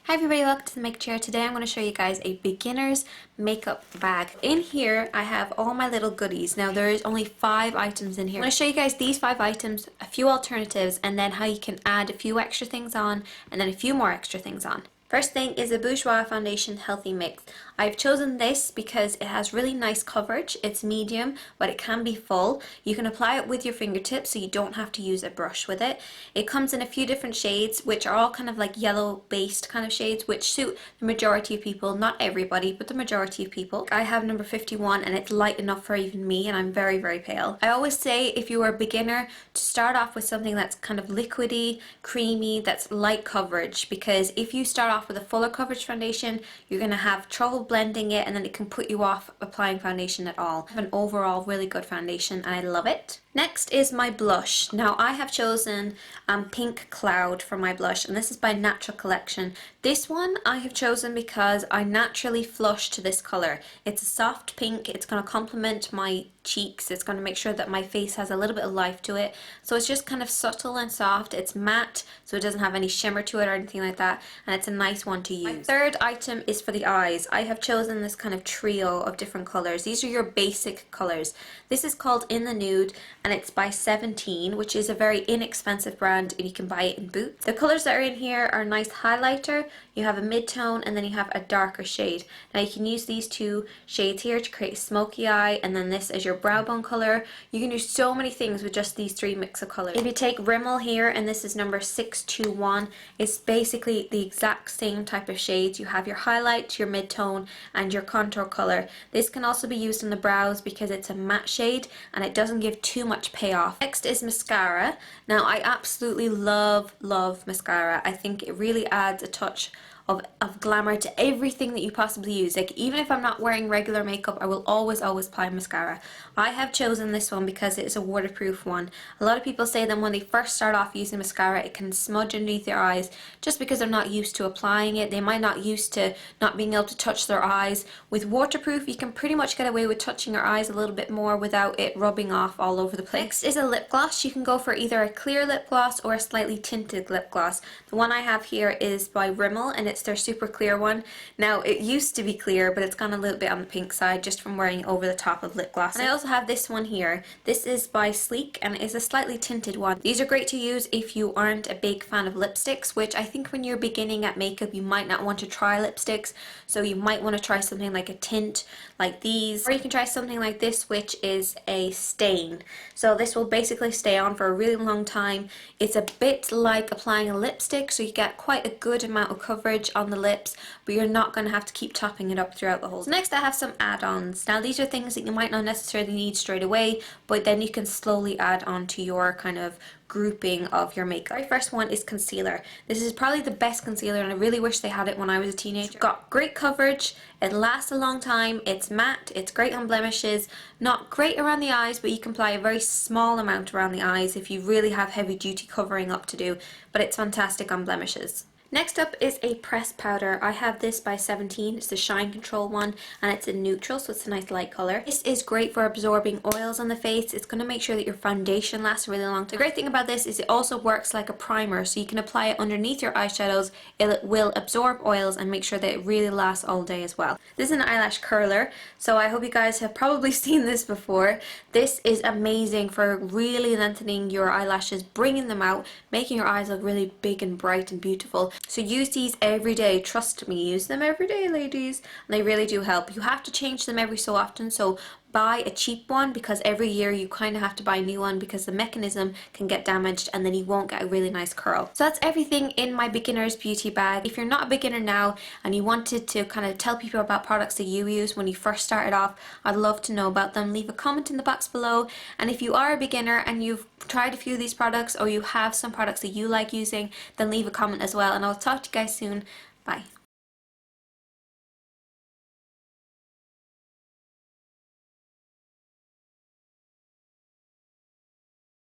Hi everybody, welcome to the Makeup Chair. Today I'm going to show you guys a beginner's makeup bag. In here I have all my little goodies. Now there is only 5 items in here. I'm going to show you guys these 5 items, a few alternatives, and then how you can add a few extra things on and then a few more extra things on. First thing is a Bourjois Foundation Healthy Mix. I've chosen this because it has really nice coverage. It's medium, but it can be full. You can apply it with your fingertips so you don't have to use a brush with it. It comes in a few different shades, which are all kind of like yellow based kind of shades, which suit the majority of people. Not everybody, but the majority of people. I have number 51 and it's light enough for even me, and I'm very, very pale. I always say if you are a beginner to start off with something that's kind of liquidy, creamy, that's light coverage, because if you start off with a fuller coverage foundation, you're going to have trouble blending it and then it can put you off applying foundation at all. I have an overall really good foundation and I love it. Next is my blush. Now I have chosen Pink Cloud for my blush, and this is by Natural Collection. This one I have chosen because I naturally flush to this colour. It's a soft pink, it's going to complement my cheeks, it's going to make sure that my face has a little bit of life to it. So it's just kind of subtle and soft, it's matte, so it doesn't have any shimmer to it or anything like that, and it's a nice one to use. My third item is for the eyes. I have chosen this kind of trio of different colours. These are your basic colours. This is called In the Nude, and it's by 17, which is a very inexpensive brand, and you can buy it in Boots. The colours that are in here are a nice highlighter, you have a mid-tone, and then you have a darker shade. Now you can use these 2 shades here to create a smoky eye, and then this as your brow bone colour. You can do so many things with just these 3 mix of colours. If you take Rimmel here, and this is number 621, it's basically the exact same type of shades. You have your highlight, your mid-tone, and your contour colour. This can also be used in the brows because it's a matte shade and it doesn't give too much payoff. Next is mascara. Now I absolutely love mascara. I think it really adds a touch of glamour to everything that you possibly use. Like, even if I'm not wearing regular makeup, I will always apply mascara. I have chosen this one because it is a waterproof one. A lot of people say that when they first start off using mascara, it can smudge underneath their eyes just because they're not used to applying it. They might not used to not being able to touch their eyes. With waterproof, you can pretty much get away with touching your eyes a little bit more without it rubbing off all over the place. Next is a lip gloss. You can go for either a clear lip gloss or a slightly tinted lip gloss. The one I have here is by Rimmel, and it's their super clear one. Now it used to be clear, but it's gone a little bit on the pink side just from wearing over the top of lip gloss. And I also have this one here. This is by Sleek and it is a slightly tinted one. These are great to use if you aren't a big fan of lipsticks, which I think when you're beginning at makeup you might not want to try lipsticks, so you might want to try something like a tint like these, or you can try something like this, which is a stain. So this will basically stay on for a really long time. It's a bit like applying a lipstick, so you get quite a good amount of coverage on the lips, but you're not going to have to keep topping it up throughout the whole. So next I have some add-ons. Now these are things that you might not necessarily need straight away, but then you can slowly add on to your kind of grouping of your makeup. The very first one is concealer. This is probably the best concealer, and I really wish they had it when I was a teenager. It's got great coverage, it lasts a long time, it's matte, it's great on blemishes, not great around the eyes, but you can apply a very small amount around the eyes if you really have heavy duty covering up to do, but it's fantastic on blemishes. Next up is a pressed powder. I have this by 17, it's the Shine Control one, and it's in neutral, so it's a nice light colour. This is great for absorbing oils on the face. It's going to make sure that your foundation lasts a really long time. The great thing about this is it also works like a primer, so you can apply it underneath your eyeshadows. It will absorb oils and make sure that it really lasts all day as well. This is an eyelash curler, so I hope you guys have probably seen this before. This is amazing for really lengthening your eyelashes, bringing them out, making your eyes look really big and bright and beautiful. So use these every day. Trust me, use them every day, ladies. And they really do help. You have to change them every so often, so buy a cheap one, because every year you kind of have to buy a new one because the mechanism can get damaged and then you won't get a really nice curl. So that's everything in my beginner's beauty bag. If you're not a beginner now and you wanted to kind of tell people about products that you use when you first started off, I'd love to know about them. Leave a comment in the box below, and if you are a beginner and you've tried a few of these products or you have some products that you like using, then leave a comment as well, and I'll talk to you guys soon. Bye.